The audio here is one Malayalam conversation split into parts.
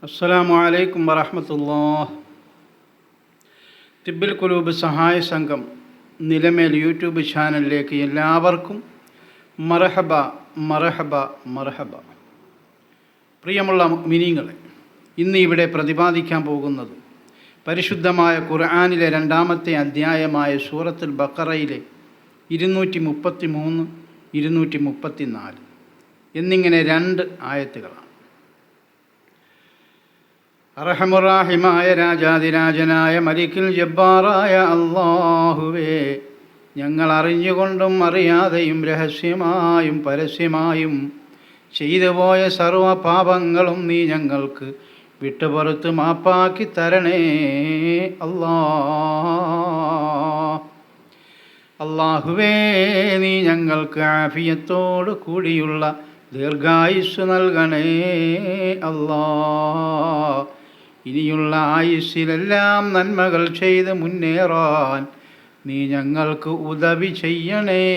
അസ്സലാമു അലൈക്കും വറഹ്മത്തുള്ളാഹി. തിബ്ബിൽ ഖുലൂബ് സഹായ സംഘം നിലമേൽ യൂട്യൂബ് ചാനലിലേക്ക് എല്ലാവർക്കും മർഹബ മർഹബ മർഹബ. പ്രിയമുള്ള മുഅ്മിനീങ്ങളെ, ഇന്ന് ഇവിടെ പ്രതിപാദിക്കാൻ പോകുന്നത് പരിശുദ്ധമായ ഖുർആനിലെ 2-ാമത്തെ അധ്യായമായ സൂറത്തുൽ ബഖറയിലെ 233, 234 എന്നിങ്ങനെ 2 ആയത്തുകളാണ്. അർഹമുറാഹിമായ രാജാതിരാജനായ മലിക്കുൽ ജബ്ബാറായ അല്ലാഹുവേ, ഞങ്ങൾ അറിഞ്ഞുകൊണ്ടും അറിയാതെയും രഹസ്യമായും പരസ്യമായും ചെയ്തുപോയ സർവ പാപങ്ങളും നീ ഞങ്ങൾക്ക് വിട്ടുപുറത്ത് മാപ്പാക്കി തരണേ അല്ലാഹുവേ, നീ ഞങ്ങൾക്ക് ആഫിയത്തോടു കൂടിയുള്ള ദീർഘായുസ് നൽകണേ ഇനിയുള്ള ആയുസ്സിലെല്ലാം നന്മകൾ ചെയ്ത് മുന്നേറാൻ നീ ഞങ്ങൾക്ക് ഉദവി ചെയ്യണേ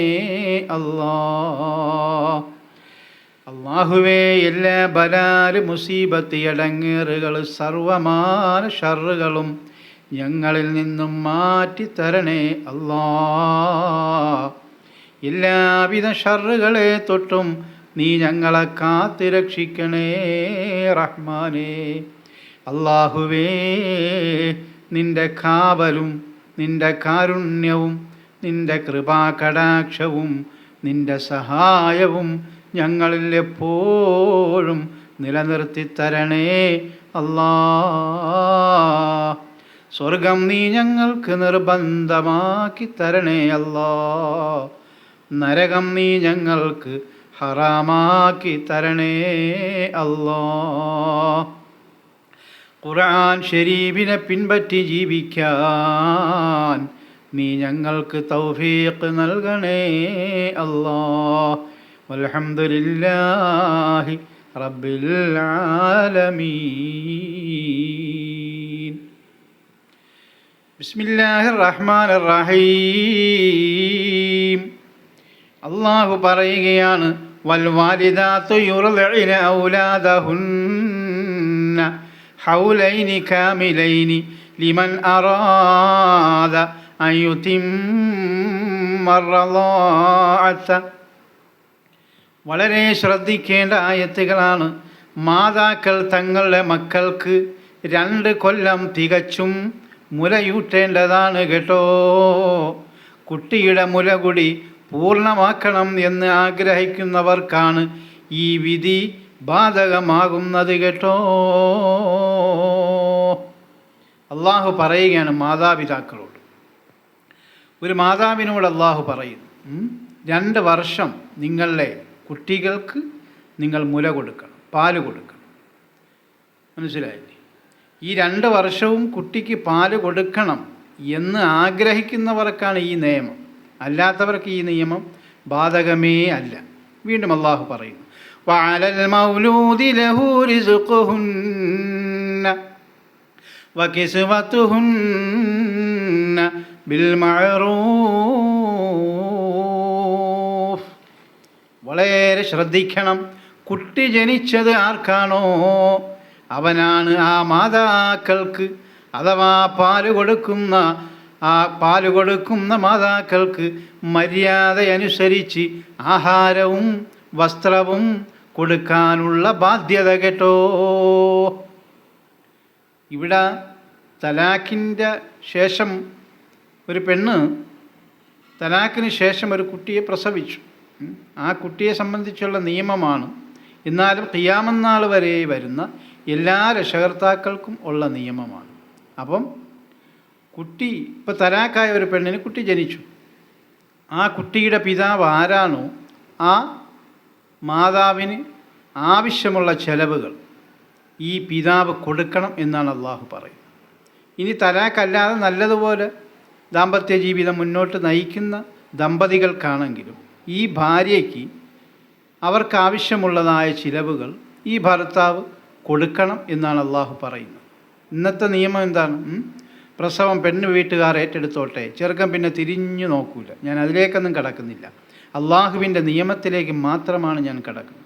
അല്ലാഹുവേ, എല്ലാ ബലാല് മുസീബത്ത് ഇടങ്ങേറുകൾ സർവമാന ഷറുകളും ഞങ്ങളിൽ നിന്നും മാറ്റിത്തരണേ എല്ലാവിധ ഷറുകളെ തൊട്ടും നീ ഞങ്ങളെ കാത്ത് രക്ഷിക്കണേ റഹ്മാനേ. അല്ലാഹുവേ, നിൻ്റെ കാവലും നിൻ്റെ കാരുണ്യവും നിൻ്റെ കൃപാകടാക്ഷവും നിൻ്റെ സഹായവും ഞങ്ങളിൽ എപ്പോഴും നിലനിർത്തി തരണേ സ്വർഗം നീ ഞങ്ങൾക്ക് നിർബന്ധമാക്കി തരണേ നരകം നീ ഞങ്ങൾക്ക് ഹറാമാക്കി തരണേ ഖുർആൻ ശരീഫിനെ പിൻപറ്റി ജീവിക്കാൻ നീ ഞങ്ങൾക്ക് തൗഫീഖ് നൽകണേ വൽഹംദുലില്ലാഹി റബ്ബിൽ ആലമീൻ. ബിസ്മില്ലാഹിർ റഹ്മാനിർ റഹീം. അല്ലാഹു പറയുകയാണ്, വൽവാലിദാതു യുർദിഉന ഔലാദഹുന്ന ഹൗലൈനി കാമിലൈനി ലിമൻ അറാദ അൻ യുതിമ്മ റളാഅത. വളരെ ശ്രദ്ധിക്കേണ്ട ആയത്തുകളാണ്. മാതാക്കൾ തങ്ങളുടെ മക്കൾക്ക് 2 കൊല്ലം തികച്ചും മുലയൂട്ടേണ്ടതാണ് കേട്ടോ. കുട്ടിയുടെ മുലകുടി പൂർണ്ണമാക്കണം എന്ന് ആഗ്രഹിക്കുന്നവർക്കാണ് ഈ വിധി ബാധകമാകുന്നത് കേട്ടോ. അള്ളാഹു പറയുകയാണ് മാതാപിതാക്കളോട്. ഒരു മാതാവിനോട് അള്ളാഹു പറയുന്നു, 2 വർഷം നിങ്ങളുടെ കുട്ടികൾക്ക് നിങ്ങൾ മുല കൊടുക്കണം, പാല് കൊടുക്കണം. മനസ്സിലായില്ലേ? ഈ 2 വർഷവും കുട്ടിക്ക് പാല് കൊടുക്കണം എന്ന് ആഗ്രഹിക്കുന്നവർക്കാണ് ഈ നിയമം. അല്ലാത്തവർക്ക് ഈ നിയമം ബാധകമേ അല്ല. വീണ്ടും അള്ളാഹു പറയുന്നു, വഅലൽ മൗലൂദി ലഹു റിസ്ഖുഹുന്ന വകിസ്വതുഹുന്ന ബിൽ മഅറൂഫ്. വളരെ ശ്രദ്ധിക്കണം. കുട്ടി ജനിച്ചത് ആർക്കാണോ അവനാണ് ആ മാതാക്കൾക്ക്, അഥവാ പാല് കൊടുക്കുന്ന മാതാക്കൾക്ക് മര്യാദയനുസരിച്ച് ആഹാരവും വസ്ത്രവും കൊടുക്കാനുള്ള ബാധ്യത കേട്ടോ. ഇവിടെ തലാഖിൻ്റെ ശേഷം ഒരു പെണ്ണ് തലാഖിന് ശേഷം ഒരു കുട്ടിയെ പ്രസവിച്ചു. ആ കുട്ടിയെ സംബന്ധിച്ചുള്ള നിയമമാണ്. എന്നാലും ഖിയാമത്ത് നാൾ വരെ വരുന്ന എല്ലാ രക്ഷകർത്താക്കൾക്കും ഉള്ള നിയമമാണ്. അപ്പം കുട്ടി, ഇപ്പോൾ തലാഖായ ഒരു പെണ്ണിന് കുട്ടി ജനിച്ചു. ആ കുട്ടിയുടെ പിതാവ് ആരാണോ ആ മാതാവിന് ആവശ്യമുള്ള ചെലവുകൾ ഈ പിതാവ് കൊടുക്കണം എന്നാണ് അള്ളാഹു പറയുന്നത്. ഇനി തലാഖല്ലാതെ നല്ലതുപോലെ ദാമ്പത്യ ജീവിതം മുന്നോട്ട് നയിക്കുന്ന ദമ്പതികൾക്കാണെങ്കിലും ഈ ഭാര്യയ്ക്ക് അവർക്കാവശ്യമുള്ളതായ ചിലവുകൾ ഈ ഭർത്താവ് കൊടുക്കണം എന്നാണ് അള്ളാഹു പറയുന്നത്. ഇന്നത്തെ നിയമം എന്താണ്? പ്രസവം പെണ്ണ് വീട്ടുകാർ ഏറ്റെടുത്തോട്ടെ, ചെറുക്കൻ പിന്നെ തിരിഞ്ഞു നോക്കൂല. ഞാൻ അതിലേക്കൊന്നും കടക്കുന്നില്ല. അള്ളാഹുവിൻ്റെ നിയമത്തിലേക്ക് മാത്രമാണ് ഞാൻ കടക്കുന്നത്.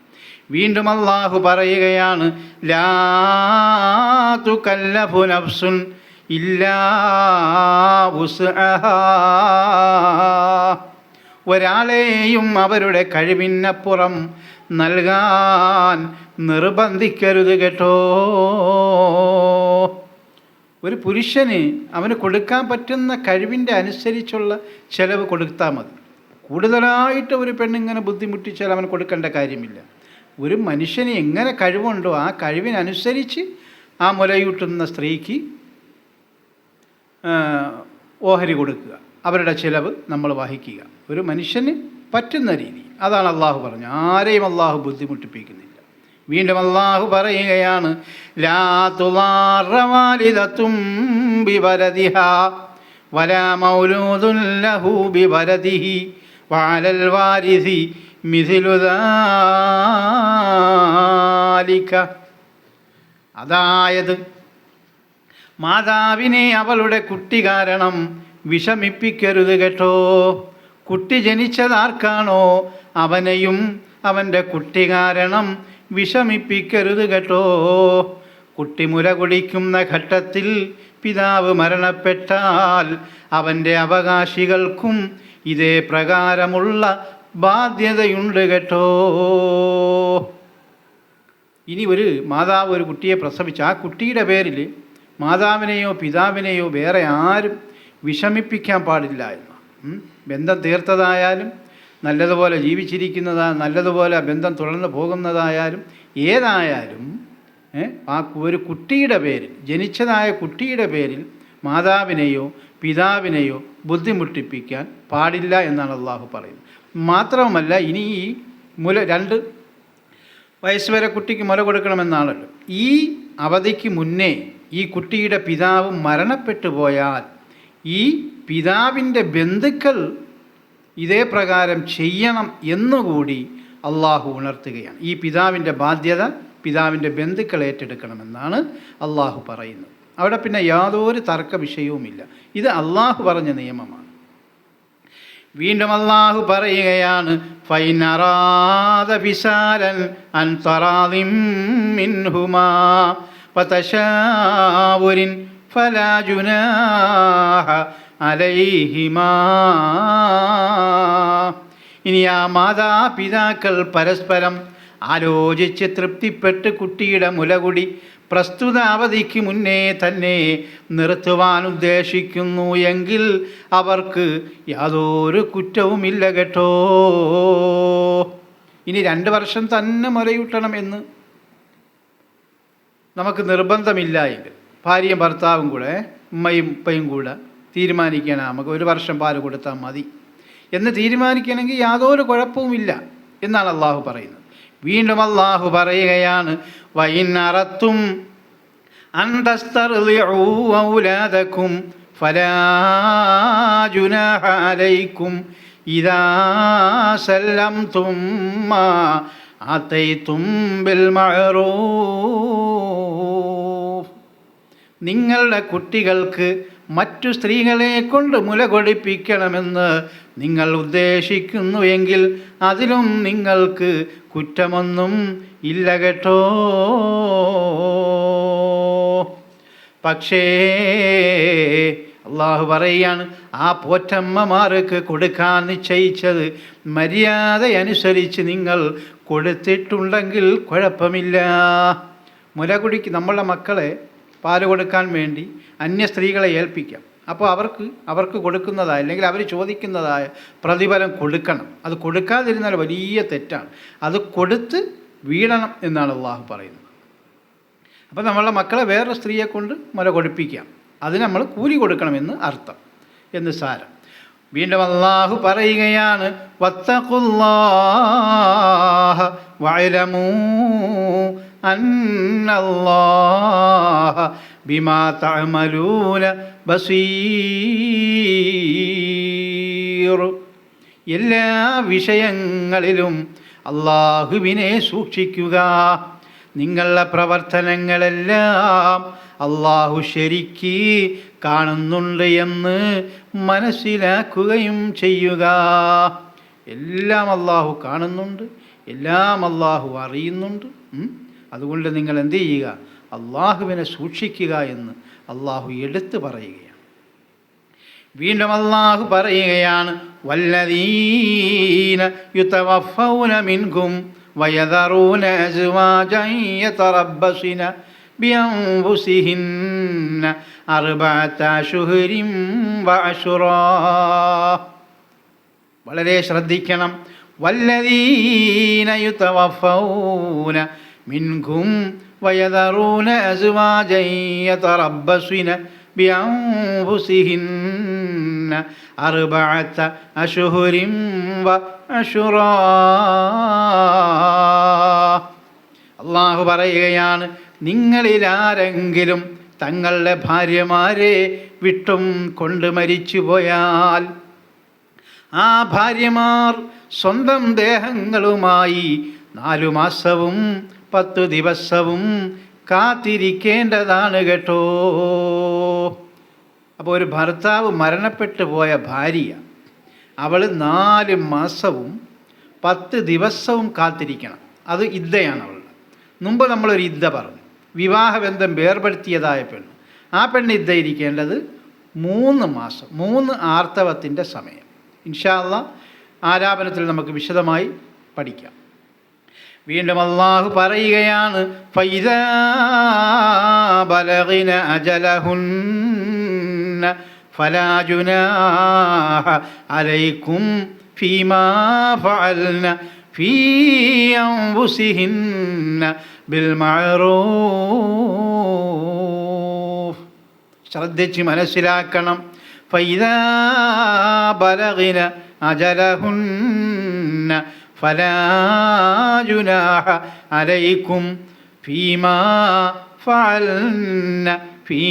വീണ്ടും അല്ലാഹു പറയുകയാണ്, ലാ തുകല്ലഫു നഫ്സുൻ ഇല്ലാ വുസ്അഹാ. ഒരാളെയും അവരുടെ കഴിവിനപ്പുറം നൽകാൻ നിർബന്ധിക്കരുത് കേട്ടോ. ഒരു പുരുഷന് അവന് കൊടുക്കാൻ പറ്റുന്ന കഴിവിൻ്റെ അനുസരിച്ചുള്ള ചിലവ് കൊടുത്താൽ മതി. കൂടുതലായിട്ട് ഒരു പെണ്ണിങ്ങനെ ബുദ്ധിമുട്ടിച്ചാൽ അവന് കൊടുക്കേണ്ട കാര്യമില്ല. ഒരു മനുഷ്യന് എങ്ങനെ കഴിവുണ്ടോ ആ കഴിവിനനുസരിച്ച് ആ മുലയൂട്ടുന്ന സ്ത്രീക്ക് ഓഹരി കൊടുക്കുക, അവരുടെ ചിലവ് നമ്മൾ വഹിക്കുക. ഒരു മനുഷ്യന് പറ്റുന്ന രീതി. അതാണ് അള്ളാഹു പറഞ്ഞു. ആരെയും അള്ളാഹു ബുദ്ധിമുട്ടിപ്പിക്കുന്നില്ല. വീണ്ടും അള്ളാഹു പറയുകയാണ്, ലാ തുളാറ വാലിദത്തും ബിവലദിഹാ വലാ മൗലൂദുൻ ലഹു ബിവലദിഹി വഅലൽ വാരിസി മിസ്ലു ദാലിക. അതായത് മാതാവിനെ അവളുടെ കുട്ടി കാരണം വിഷമിപ്പിക്കരുത് കേട്ടോ. കുട്ടി ജനിച്ചതാർക്കാണോ അവനെയും അവൻ്റെ കുട്ടി കാരണം വിഷമിപ്പിക്കരുത് കേട്ടോ. കുട്ടി മുല കുടിക്കുന്ന ഘട്ടത്തിൽ പിതാവ് മരണപ്പെട്ടാൽ അവൻ്റെ അവകാശികൾക്കും ഇതേ പ്രകാരമുള്ള ബാധ്യതയുണ്ട് കേട്ടോ. ഇനി ഒരു മാതാവ് ഒരു കുട്ടിയെ പ്രസവിച്ച് ആ കുട്ടിയുടെ പേരിൽ മാതാവിനെയോ പിതാവിനെയോ വേറെ ആരും വിഷമിപ്പിക്കാൻ പാടില്ല എന്ന്. ബന്ധം തീർത്തതായാലും നല്ലതുപോലെ നല്ലതുപോലെ ബന്ധം തുടർന്ന് പോകുന്നതായാലും ഏതായാലും ആ ഒരു കുട്ടിയുടെ പേരിൽ, ജനിച്ചതായ കുട്ടിയുടെ പേരിൽ മാതാവിനെയോ പിതാവിനെയോ ബുദ്ധിമുട്ടിപ്പിക്കാൻ പാടില്ല എന്നാണ് അള്ളാഹു പറയുന്നത്. മാത്രവുമല്ല, ഇനി ഈ 2 വയസ്സ് വരെ കുട്ടിക്ക് മുല കൊടുക്കണമെന്നാണല്ലോ. ഈ അവധിക്ക് മുന്നേ ഈ കുട്ടിയുടെ പിതാവ് മരണപ്പെട്ടു പോയാൽ ഈ പിതാവിൻ്റെ ബന്ധുക്കൾ ഇതേ പ്രകാരം ചെയ്യണം എന്നുകൂടി അള്ളാഹു ഉണർത്തുകയാണ്. ഈ പിതാവിൻ്റെ ബാധ്യത പിതാവിൻ്റെ ബന്ധുക്കൾ ഏറ്റെടുക്കണമെന്നാണ് അള്ളാഹു പറയുന്നത്. അവിടെ പിന്നെ യാതൊരു തർക്ക വിഷയവുമില്ല. ഇത് അള്ളാഹു പറഞ്ഞ നിയമമാണ്. വീണ്ടും അള്ളാഹു പറയുകയാണ്, ഫൈൻ അറാദ ഫിസാലൻ അൻ തറാദിം മിൻഹുമാ ഫതശാവുരിൻ ഫലാ ജുനാഹ അലൈഹിമാ. ഇനി ആ മാതാപിതാക്കൾ പരസ്പരം ആലോചിച്ച് തൃപ്തിപ്പെട്ട് കുട്ടിയുടെ മുലകുടി പ്രസ്തുത അവധിക്ക് മുന്നേ തന്നെ നിർത്തുവാൻ ഉദ്ദേശിക്കുന്നു എങ്കിൽ അവർക്ക് യാതൊരു കുറ്റവുമില്ല കേട്ടോ. ഇനി 2 വർഷം തന്നെ മുലയൂട്ടണം എന്ന് നമുക്ക് നിർബന്ധമില്ല എങ്കിൽ ഭാര്യയും ഭർത്താവും കൂടെ ഉമ്മയും ഉപ്പയും കൂടെ തീരുമാനിക്കണം നമുക്ക് 1 വർഷം പാല് കൊടുത്താൽ മതി എന്ന് തീരുമാനിക്കണമെങ്കിൽ യാതൊരു കുഴപ്പവുമില്ല എന്നാണ് അള്ളാഹു പറയുന്നത്. വീണ്ടും അള്ളാഹു പറയുകയാണ്, വഇൻ അറത്തും അൻ തസ്തർദിഉ ഔലാദകും ഫലാ ജുനാഹ അലൈക്കും ഇദാ സല്ലംതും മാ ആതൈതും ബിൽ മഅറൂഫ്. നിങ്ങളുടെ കുട്ടികൾക്ക് മറ്റു സ്ത്രീകളെ കൊണ്ട് മുല കൊടുപ്പിക്കണമെന്ന് നിങ്ങൾ ഉദ്ദേശിക്കുന്നു എങ്കിൽ അതിലും നിങ്ങൾക്ക് കുറ്റമൊന്നും ഇല്ല കേട്ടോ. പക്ഷേ അള്ളാഹു പറയുകയാണ്, ആ പോറ്റമ്മമാർക്ക് കൊടുക്കാൻ നിശ്ചയിച്ചത് മര്യാദയനുസരിച്ച് നിങ്ങൾ കൊടുത്തിട്ടുണ്ടെങ്കിൽ കുഴപ്പമില്ല. മുല കുടിക്ക് നമ്മളുടെ മക്കളെ പാല് കൊടുക്കാൻ വേണ്ടി അന്യ സ്ത്രീകളെ ഏൽപ്പിക്കാം. അപ്പോൾ അവർക്ക് കൊടുക്കുന്നതായ അല്ലെങ്കിൽ അവർ ചോദിക്കുന്നതായ പ്രതിഫലം കൊടുക്കണം. അത് കൊടുക്കാതിരുന്നാൽ വലിയ തെറ്റാണ്. അത് കൊടുത്ത് വീഴണം എന്നാണ് അള്ളാഹു പറയുന്നത്. അപ്പോൾ നമ്മളുടെ മക്കളെ വേറെ സ്ത്രീയെ കൊണ്ട് മുല കൊടുപ്പിക്കാം. അതിന് നമ്മൾ കൂലി കൊടുക്കണമെന്ന് അർത്ഥം എന്ന് സാരം. വീണ്ടും അള്ളാഹു പറയുകയാണ്, വത്തഖുല്ലാഹ വഅലമൂ അന്നല്ലാഹ ബിമാ തഅമലൂന ബസീർ. എല്ലാ വിഷയങ്ങളിലും അള്ളാഹുവിനെ സൂക്ഷിക്കുക. നിങ്ങളുടെ പ്രവർത്തനങ്ങളെല്ലാം അള്ളാഹു ശരിക്ക് കാണുന്നുണ്ട് എന്ന് മനസ്സിലാക്കുകയും ചെയ്യുക. എല്ലാം അള്ളാഹു കാണുന്നുണ്ട്, എല്ലാം അള്ളാഹു അറിയുന്നുണ്ട്. അതുകൊണ്ട് നിങ്ങൾ എന്ത് ചെയ്യുക? അള്ളാഹുവിനെ സൂക്ഷിക്കുക എന്ന് അള്ളാഹു എടുത്തു പറയുകയാണ്. വീണ്ടും അള്ളാഹു പറയുകയാണ്, വല്ലദീന യുതവഫൗന മിൻകും വയദറൂന അസ്വാജൻ യതറബ്ബസുന ബിഅൻഫുസിഹിന്ന അർബഅത അശ്ഹുരിൻ വഅശ്റാ. വളരെ ശ്രദ്ധിക്കണം. വല്ലദീന യുതവഫൗന മിൻകും വയദറൂന അസ്വാജൻ യതറബ്ബസുന ബിഅൻഫുസിഹിന്ന അർബഅത അശ്ഹുരിൻ വഅശ്റാ. അല്ലാഹു പറയുകയാണ്, നിങ്ങളിലാരെങ്കിലും തങ്ങളുടെ ഭാര്യമാരെ വിട്ടും കൊണ്ട് മരിച്ചുപോയാൽ ആ ഭാര്യമാർ സ്വന്തം ദേഹങ്ങളുമായി 4 മാസവും 10 ദിവസവും കാത്തിരിക്കേണ്ടതാണ് കേട്ടോ. അപ്പോൾ ഒരു ഭർത്താവ് മരണപ്പെട്ടു പോയ ഭാര്യ, അവൾ 4 മാസവും 10 ദിവസവും കാത്തിരിക്കണം. അത് ഇദ്ദയാണ് അവളുടെ. മുമ്പ് നമ്മളൊരു ഇദ്ദ പറഞ്ഞു, വിവാഹബന്ധം വേർപെടുത്തിയതായ പെണ്ണ്. ആ പെണ്ണ് ഇദ്ദ ഇരിക്കേണ്ടത് 3 മാസം, 3 ആർത്തവത്തിൻ്റെ സമയം. ഇൻഷാ അല്ലാഹ് ആലാപനത്തിൽ നമുക്ക് വിശദമായി പഠിക്കാം. വീണ്ടും അല്ലാഹു പറയുകയാണ്, ഫൈദാ ബലഗിന അജലഹുന്ന ഫലാ ജുനാഹ അലൈക്കും ഫീമാ ഫഅൽന ഫീ അൻഫുസിഹിന്ന ബിൽ മഅറൂഫ്. ശ്രദ്ധിച്ച് മനസ്സിലാക്കണം. ഫൈദാ ബലഗിന അജലഹുന്ന ഫലാ ജുനാഹ അലൈക്കും ഫീമാ ഫഅൽന ഫീ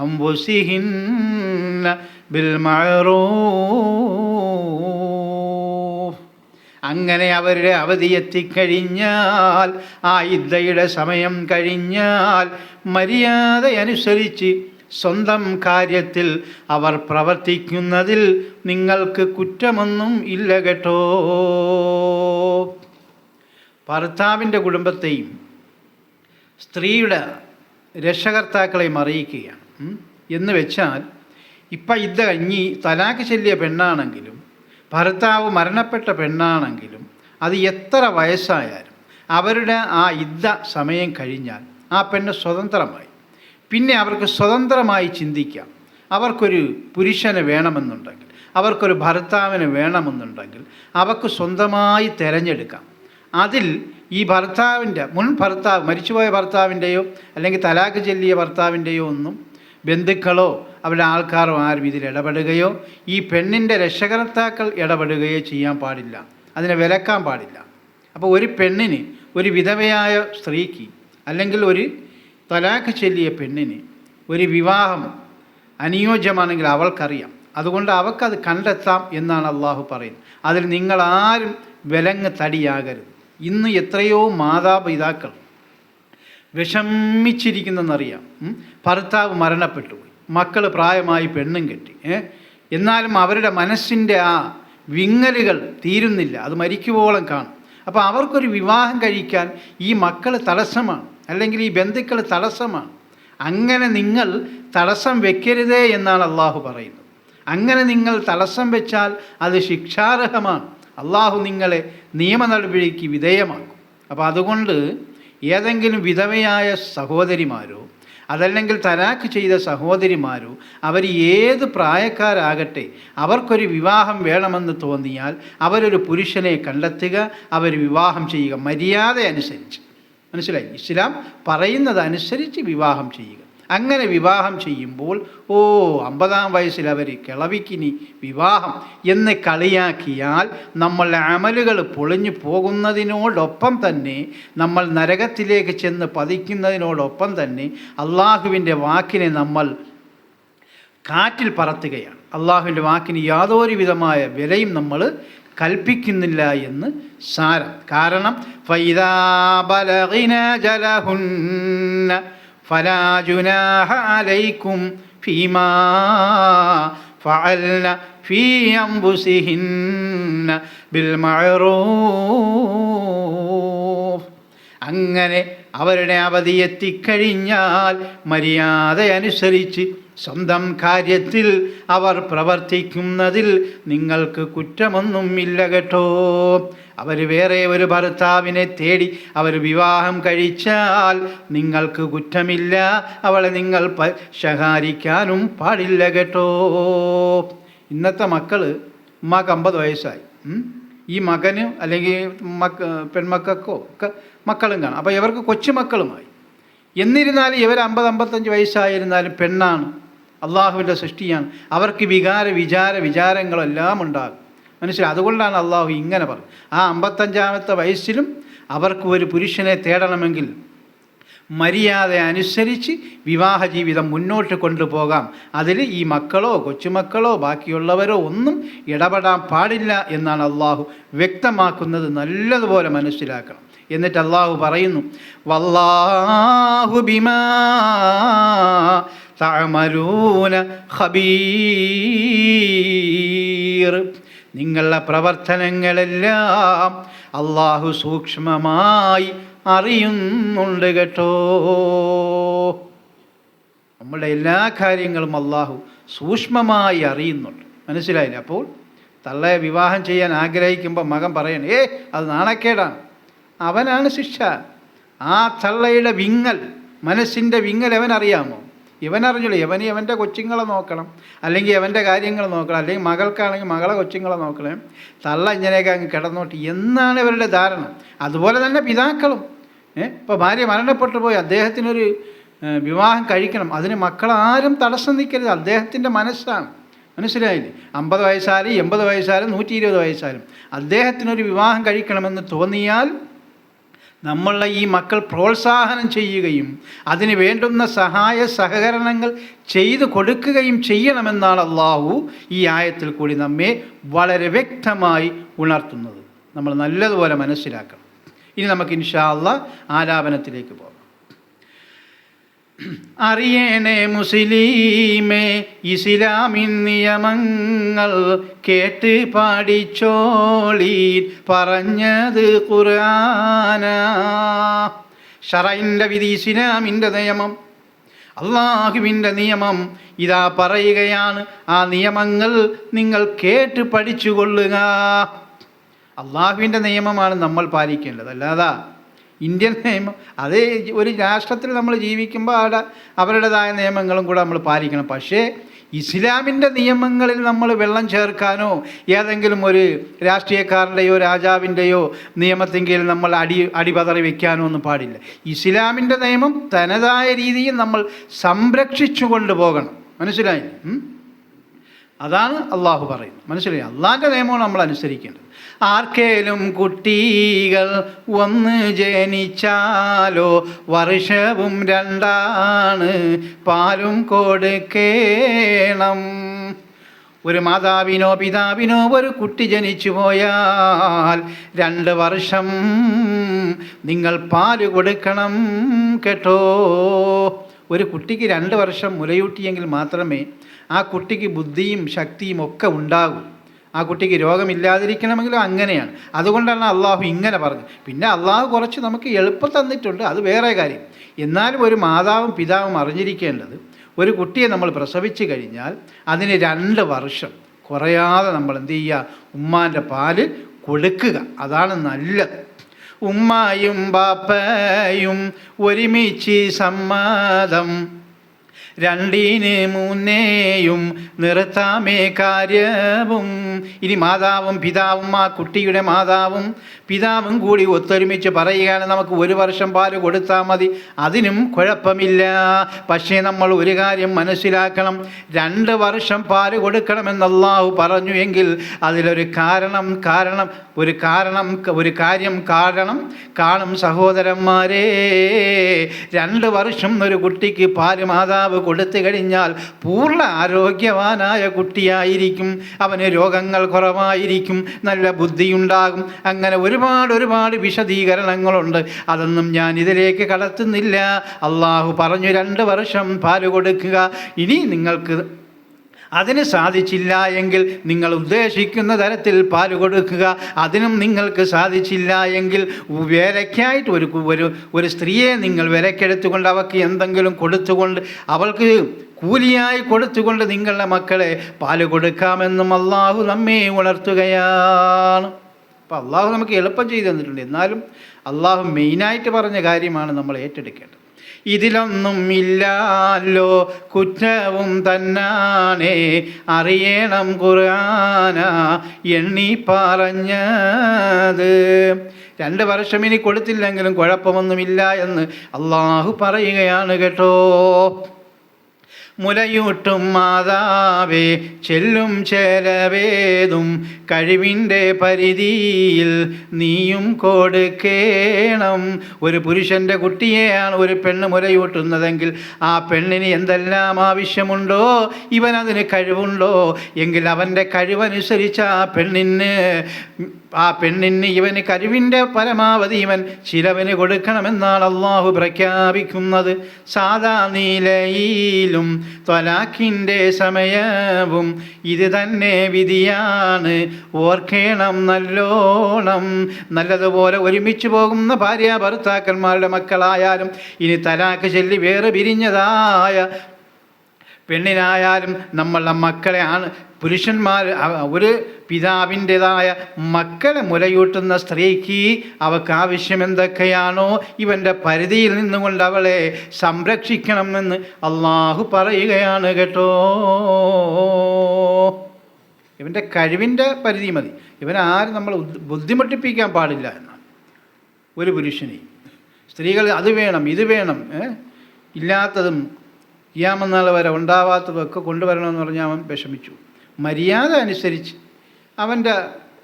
അൻഫുസിഹിന്ന ബിൽ മഅറൂഫ്. അങ്ങനെ അവരുടെ അവധി എത്തിക്കഴിഞ്ഞാൽ, ആ ഇദ്ദയുടെ സമയം കഴിഞ്ഞാൽ, മര്യാദയനുസരിച്ച് സ്വന്തം കാര്യത്തിൽ അവർ പ്രവർത്തിക്കുന്നതിൽ നിങ്ങൾക്ക് കുറ്റമൊന്നും ഇല്ല കേട്ടോ. ഭർത്താവിൻ്റെ കുടുംബത്തെയും സ്ത്രീയുടെ രക്ഷകർത്താക്കളെയും അറിയിക്കുകയാണ്. എന്ന് വെച്ചാൽ, ഇപ്പം ഇദ്ദ കഴിഞ്ഞ് തലാക്ക് ചൊല്ലിയ പെണ്ണാണെങ്കിലും ഭർത്താവ് മരണപ്പെട്ട പെണ്ണാണെങ്കിലും അത് എത്ര വയസ്സായാലും അവരുടെ ആ ഇദ്ദ സമയം കഴിഞ്ഞാൽ ആ പെണ്ണ് സ്വതന്ത്രമായി. പിന്നെ അവർക്ക് സ്വതന്ത്രമായി ചിന്തിക്കാം. അവർക്കൊരു പുരുഷന് വേണമെന്നുണ്ടെങ്കിൽ, അവർക്കൊരു ഭർത്താവിന് വേണമെന്നുണ്ടെങ്കിൽ അവർക്ക് സ്വന്തമായി തിരഞ്ഞെടുക്കാം. അതിൽ ഈ ഭർത്താവിൻ്റെ മുൻ ഭർത്താവ്, മരിച്ചുപോയ ഭർത്താവിൻ്റെയോ അല്ലെങ്കിൽ തലാക്ക് ചൊല്ലിയ ഭർത്താവിൻ്റെയോ ഒന്നും ബന്ധുക്കളോ അവരുടെ ആൾക്കാരോ ആരും ഇതിൽ ഇടപെടുകയോ ഈ പെണ്ണിൻ്റെ രക്ഷകർത്താക്കൾ ഇടപെടുകയോ ചെയ്യാൻ പാടില്ല. അതിനെ വിലക്കാൻ പാടില്ല. അപ്പോൾ ഒരു പെണ്ണിന്, ഒരു വിധവയായ സ്ത്രീക്ക് അല്ലെങ്കിൽ ഒരു തലാക്ക് ചൊല്ലിയ പെണ്ണിന് ഒരു വിവാഹം അനുയോജ്യമാണെങ്കിൽ അവൾക്കറിയാം. അതുകൊണ്ട് അവൾക്കത് കണ്ടെത്താം എന്നാണ് അള്ളാഹു പറയുന്നത്. അതിൽ നിങ്ങളാരും വിലങ്ങ് തടിയാകരുത്. ഇന്ന് എത്രയോ മാതാപിതാക്കൾ വിഷമിച്ചിരിക്കുന്നെന്നറിയാം. ഭർത്താവ് മരണപ്പെട്ടു പോയി, മക്കൾ പ്രായമായി പെണ്ണും കെട്ടി, എന്നാലും അവരുടെ മനസ്സിൻ്റെ ആ വിങ്ങലുകൾ തീരുന്നില്ല. അത് മരിക്കുവോളം കാണും. അപ്പോൾ അവർക്കൊരു വിവാഹം കഴിക്കാൻ ഈ മക്കൾ തടസ്സമാണ്, അല്ലെങ്കിൽ ഈ ബന്ധുക്കൾ തടസ്സമാണ്. അങ്ങനെ നിങ്ങൾ തടസ്സം വെക്കരുതേ എന്നാണ് അള്ളാഹു പറയുന്നത്. അങ്ങനെ നിങ്ങൾ തടസ്സം വെച്ചാൽ അത് ശിക്ഷാർഹമാണ്. അള്ളാഹു നിങ്ങളെ നിയമ നടപടിക്ക് വിധേയമാക്കും. അപ്പോൾ അതുകൊണ്ട് ഏതെങ്കിലും വിധവയായ സഹോദരിമാരോ അതല്ലെങ്കിൽ തലാക്ക് ചെയ്ത സഹോദരിമാരോ അവർ ഏത് പ്രായക്കാരാകട്ടെ, അവർക്കൊരു വിവാഹം വേണമെന്ന് തോന്നിയാൽ അവരൊരു പുരുഷനെ കണ്ടെത്തുക, അവർ വിവാഹം ചെയ്യുക മര്യാദ അനുസരിച്ച്. മനസ്സിലായി? ഇസ്ലാം പറയുന്നതനുസരിച്ച് വിവാഹം ചെയ്യുക. അങ്ങനെ വിവാഹം ചെയ്യുമ്പോൾ 50-ാം വയസ്സിൽ അവർ കിളവിക്കിനി വിവാഹം എന്ന് കളിയാക്കിയാൽ നമ്മളുടെ അമലുകൾ പൊളിഞ്ഞു പോകുന്നതിനോടൊപ്പം തന്നെ, നമ്മൾ നരകത്തിലേക്ക് ചെന്ന് പതിക്കുന്നതിനോടൊപ്പം തന്നെ അള്ളാഹുവിൻ്റെ വാക്കിനെ നമ്മൾ കാറ്റിൽ പറത്തുകയാണ്. അള്ളാഹുവിൻ്റെ വാക്കിന് യാതൊരു വിധമായ വിലയും നമ്മൾ കൽപ്പിക്കുന്നില്ല എന്ന് സാരം. കാരണം ഫൈദാ ബലഗിന ജലഹുന്ന ഫലാ ജുനാഹ അലൈക്കും ഫീമാ ഫഅൽന ഫീ അൻഫുസിഹിന്ന ബിൽ മഅറൂഫ്. അങ്ങനെ അവരുടെ അവധി എത്തിക്കഴിഞ്ഞാൽ മര്യാദ അനുസരിച്ച് സ്വന്തം കാര്യത്തിൽ അവർ പ്രവർത്തിക്കുന്നതിൽ നിങ്ങൾക്ക് കുറ്റമൊന്നുമില്ല കേട്ടോ. അവർ വേറെ ഒരു ഭർത്താവിനെ തേടി അവർ വിവാഹം കഴിച്ചാൽ നിങ്ങൾക്ക് കുറ്റമില്ല. അവളെ നിങ്ങൾ ശകാരിക്കാനും പാടില്ല കേട്ടോ. ഇന്നത്തെ മക്കൾ ഉമ്മാക്ക് 50 വയസ്സായി, ഈ മകന് അല്ലെങ്കിൽ പെൺമക്കൾക്കോ ഒക്കെ മക്കളും കാണും. അപ്പോൾ ഇവർക്ക് കൊച്ചുമക്കളുമായി. എന്നിരുന്നാലും ഇവർ 50-55 വയസ്സായിരുന്നാലും പെണ്ണാണ്, അള്ളാഹുവിൻ്റെ സൃഷ്ടിയാണ്. അവർക്ക് വിചാരങ്ങളെല്ലാം ഉണ്ടാകും. മനസ്സിലായി? അതുകൊണ്ടാണ് അള്ളാഹു ഇങ്ങനെ പറഞ്ഞത്. ആ 55-ാമത്തെ വയസ്സിലും അവർക്ക് ഒരു പുരുഷനെ തേടണമെങ്കിൽ മര്യാദ അനുസരിച്ച് വിവാഹ ജീവിതം മുന്നോട്ട് കൊണ്ടുപോകാം. അതിൽ ഈ മക്കളോ കൊച്ചുമക്കളോ ബാക്കിയുള്ളവരോ ഒന്നും ഇടപെടാൻ പാടില്ല എന്നാണ് അള്ളാഹു വ്യക്തമാക്കുന്നത്. നല്ലതുപോലെ മനസ്സിലാക്കണം. എന്നിട്ട് അള്ളാഹു പറയുന്നു, വല്ലാഹു ബിമാ തഅമലൂന ഖബീർ. നിങ്ങളുടെ പ്രവർത്തനങ്ങളെല്ലാം അള്ളാഹു സൂക്ഷ്മമായി അറിയുന്നുണ്ട് കേട്ടോ. നമ്മളുടെ എല്ലാ കാര്യങ്ങളും അള്ളാഹു സൂക്ഷ്മമായി അറിയുന്നുണ്ട്. മനസ്സിലായില്ല? അപ്പോൾ തള്ളയെ വിവാഹം ചെയ്യാൻ ആഗ്രഹിക്കുമ്പോൾ മകൻ പറയണേ, അത് നാണക്കേടാണ്, അവനാണ് ശിക്ഷ. ആ തള്ളയുടെ വിങ്ങൽ, മനസ്സിൻ്റെ വിങ്ങൽ അവനറിയാമോ? ഇവനറിഞ്ഞില്ല. ഇവൻ്റെ കൊച്ചുങ്ങളെ നോക്കണം, അല്ലെങ്കിൽ അവൻ്റെ കാര്യങ്ങൾ നോക്കണം, അല്ലെങ്കിൽ മകൾക്കാണെങ്കിൽ മകളെ കൊച്ചുങ്ങളെ നോക്കണം. തള്ള ഇങ്ങനെയൊക്കെ അങ്ങ് കിടന്നോട്ട് എന്നാണ് ഇവരുടെ ധാരണ. അതുപോലെ തന്നെ പിതാക്കളും. ഇപ്പോൾ ഭാര്യ മരണപ്പെട്ടു പോയി, അദ്ദേഹത്തിനൊരു വിവാഹം കഴിക്കണം, അതിന് മക്കളാരും തടസ്സം നിൽക്കരുത്. അദ്ദേഹത്തിൻ്റെ മനസ്സാണ്. മനസ്സിലായില്ലേ? 50 വയസ്സായാലും 80 വയസ്സായാലും 120 വയസ്സായാലും അദ്ദേഹത്തിനൊരു വിവാഹം കഴിക്കണമെന്ന് തോന്നിയാൽ നമ്മളുടെ ഈ മക്കൾ പ്രോത്സാഹനം ചെയ്യുകയും അതിന് വേണ്ടുന്ന സഹായ സഹകരണങ്ങൾ ചെയ്തു കൊടുക്കുകയും ചെയ്യണമെന്നാണ് അള്ളാഹു ഈ ആയത്തിൽ കൂടി നമ്മെ വളരെ വ്യക്തമായി ഉണർത്തുന്നത്. നമ്മൾ നല്ലതുപോലെ മനസ്സിലാക്കണം. ഇനി നമുക്ക് ഇൻഷാ അല്ലാഹ് ആലാപനത്തിലേക്ക് പോകാം. അറിയണേ മുസ്ലിമേ, ഇസ്ലാമിൻ നിയമങ്ങൾ കേട്ട് പാടിച്ചോളീ, പറഞ്ഞത് ഖുർആനാ. ശറഇൻ്റെ വിധി, ഇസ്ലാമിൻ്റെ നിയമം, അള്ളാഹുവിൻ്റെ നിയമം ഇതാ പറയുകയാണ്. ആ നിയമങ്ങൾ നിങ്ങൾ കേട്ട് പഠിച്ചുകൊള്ളുക. അള്ളാഹുവിൻ്റെ നിയമമാണ് നമ്മൾ പാലിക്കേണ്ടത്, അല്ലാതെ ഇന്ത്യൻ നിയമം. അതേ ഒരു രാഷ്ട്രത്തിൽ നമ്മൾ ജീവിക്കുമ്പോൾ അവരുടേതായ നിയമങ്ങളും കൂടെ നമ്മൾ പാലിക്കണം. പക്ഷേ ഇസ്ലാമിൻ്റെ നിയമങ്ങളിൽ നമ്മൾ വെള്ളം ചേർക്കാനോ ഏതെങ്കിലും ഒരു രാഷ്ട്രീയക്കാരൻ്റെയോ രാജാവിൻ്റെയോ നിയമത്തെങ്കിൽ നമ്മൾ അടിപതറി വയ്ക്കാനോ ഒന്നും പാടില്ല. ഇസ്ലാമിൻ്റെ നിയമം തനതായ രീതിയിൽ നമ്മൾ സംരക്ഷിച്ചു കൊണ്ടുപോകണം. മനസ്സിലായി? അതാണ് അള്ളാഹു പറയുന്നത്. മനസ്സിലായി? അള്ളാഹിൻ്റെ നിയമമാണ് നമ്മൾ അനുസരിക്കേണ്ടത്. ആർക്കേലും കുട്ടികൾ ഒന്ന് ജനിച്ചാലോ വർഷവും 2 പാലും കൊടുക്കേണം. ഒരു മാതാവിനോ പിതാവിനോ ഒരു കുട്ടി ജനിച്ചു പോയാൽ 2 വർഷം നിങ്ങൾ പാല് കൊടുക്കണം കേട്ടോ. ഒരു കുട്ടിക്ക് 2 വർഷം മുലയൂട്ടിയെങ്കിൽ മാത്രമേ ആ കുട്ടിക്ക് ബുദ്ധിയും ശക്തിയും ഒക്കെ ഉണ്ടാകൂ. ആ കുട്ടിക്ക് രോഗമില്ലാതിരിക്കണമെങ്കിലും അങ്ങനെയാണ്. അതുകൊണ്ടാണ് അള്ളാഹു ഇങ്ങനെ പറഞ്ഞത്. പിന്നെ അള്ളാഹു കുറച്ച് നമുക്ക് എളുപ്പം തന്നിട്ടുണ്ട്, അത് വേറെ കാര്യം. എന്നാലും ഒരു മാതാവും പിതാവും അറിഞ്ഞിരിക്കേണ്ടത്, ഒരു കുട്ടിയെ നമ്മൾ പ്രസവിച്ച് കഴിഞ്ഞാൽ അതിന് 2 വർഷം കുറയാതെ നമ്മൾ എന്ത് ചെയ്യുക? ഉമ്മാൻ്റെ പാല് കൊടുക്കുക. അതാണ് നല്ലത്. ഉമ്മായും ബാപ്പയും ഒരുമിച്ച് സമ്മതം, 2 3 നിർത്താമേ കാര്യവും. ഇനി മാതാവും പിതാവും, ആ കുട്ടിയുടെ മാതാവും പിതാവും കൂടി ഒത്തൊരുമിച്ച് പറയുകയാണ്, നമുക്ക് 1 വർഷം പാല് കൊടുത്താൽ മതി, അതിനും കുഴപ്പമില്ല. പക്ഷേ നമ്മൾ ഒരു കാര്യം മനസ്സിലാക്കണം, 2 വർഷം പാല് കൊടുക്കണമെന്ന് അല്ലാഹു പറഞ്ഞു എങ്കിൽ അതിലൊരു കാരണം കാണും സഹോദരന്മാരെ. 2 വർഷം ഒരു കുട്ടിക്ക് പാല് മാതാവ് കൊടുത്തു കഴിഞ്ഞാൽ പൂർണ്ണ ആരോഗ്യവാനായ കുട്ടിയായിരിക്കും. അവന് രോഗങ്ങൾ കുറവായിരിക്കും, നല്ല ബുദ്ധിയുണ്ടാകും. അങ്ങനെ ഒരുപാട് വിശദീകരണങ്ങളുണ്ട്. അതൊന്നും ഞാൻ ഇതിലേക്ക് കടത്തുന്നില്ല. അള്ളാഹു പറഞ്ഞു 2 വർഷം പാല് കൊടുക്കുക. ഇനി നിങ്ങൾക്ക് അതിന് സാധിച്ചില്ല എങ്കിൽ നിങ്ങൾ ഉദ്ദേശിക്കുന്ന തരത്തിൽ പാല് കൊടുക്കുക. അതിനും നിങ്ങൾക്ക് സാധിച്ചില്ല എങ്കിൽ വിലയ്ക്കായിട്ട് ഒരു സ്ത്രീയെ നിങ്ങൾ വിലക്കെടുത്തുകൊണ്ട് അവൾക്ക് എന്തെങ്കിലും കൊടുത്തുകൊണ്ട് അവൾക്ക് കൂലിയായി കൊടുത്തുകൊണ്ട് നിങ്ങളുടെ മക്കളെ പാല് കൊടുക്കാമെന്നും അള്ളാഹു നമ്മെ ഉണർത്തുകയാണ്. അപ്പോൾ അള്ളാഹു നമുക്ക് എളുപ്പം ചെയ്തു തന്നിട്ടുണ്ട്. എന്നാലും അള്ളാഹു മെയിനായിട്ട് പറഞ്ഞ കാര്യമാണ് നമ്മൾ ഏറ്റെടുക്കേണ്ടത്. ഇതിലൊന്നും ഇല്ലല്ലോ കുറ്റവും തന്നാണേ അറിയണം ഖുർആന എണ്ണി പറഞ്ഞത്. 2 വർഷം ഇനി കൊടുത്തില്ലെങ്കിലും കുഴപ്പമൊന്നുമില്ല എന്ന് അള്ളാഹു പറയുകയാണ് കേട്ടോ. മുലയൂട്ടും മാതാവേ ചെല്ലും ചെലവേതും കഴിവിൻ്റെ പരിധിയിൽ നീയും കൊടുക്കേണം. ഒരു പുരുഷൻ്റെ കുട്ടിയെയാണ് ഒരു പെണ്ണ് മുലയൂട്ടുന്നതെങ്കിൽ ആ പെണ്ണിന് എന്തെല്ലാം ആവശ്യമുണ്ടോ, ഇവനതിന് കഴിവുണ്ടോ എങ്കിൽ അവൻ്റെ കഴിവനുസരിച്ച് ആ പെണ്ണിന് ഇവന് കഴിവിൻ്റെ പരമാവധി ഇവൻ ചിലവിന് കൊടുക്കണമെന്നാണ് അള്ളാഹു പ്രഖ്യാപിക്കുന്നത്. സാധാ നിലയിലും ത്വലാഖിൻ്റെ സമയവും ഇത് തന്നെ വിധിയാണ്, ഓർക്കേണം നല്ലോണം. നല്ലതുപോലെ ഒരുമിച്ച് പോകുന്ന ഭാര്യ ഭർത്താക്കന്മാരുടെ മക്കളായാലും ഇനി തലാഖ് ചൊല്ലി വേറെ പിരിഞ്ഞതായ പെണ്ണിനായാലും നമ്മളുടെ മക്കളെ പുരുഷന്മാർ ഒരു പിതാവിൻ്റെതായ മക്കളെ മുലയൂട്ടുന്ന സ്ത്രീക്ക് അവൾക്ക് ആവശ്യം എന്തൊക്കെയാണോ ഇവൻ്റെ പരിധിയിൽ നിന്നുകൊണ്ട് അവളെ സംരക്ഷിക്കണമെന്ന് അള്ളാഹു പറയുകയാണ് കേട്ടോ. ഇവൻ്റെ കഴിവിൻ്റെ പരിധി മതി, ഇവനാരും നമ്മൾ ബുദ്ധിമുട്ടിപ്പിക്കാൻ പാടില്ല എന്നാണ് ഒരു പുരുഷനെ. സ്ത്രീകൾ അത് വേണം ഇത് വേണം, ഇല്ലാത്തതും ഖിയാമത്ത് നാൾ വരെ ഉണ്ടാവാത്തതും ഒക്കെ കൊണ്ടുവരണമെന്ന് പറഞ്ഞാൽ അവൻ വിഷമിച്ചു. മര്യാദ അനുസരിച്ച്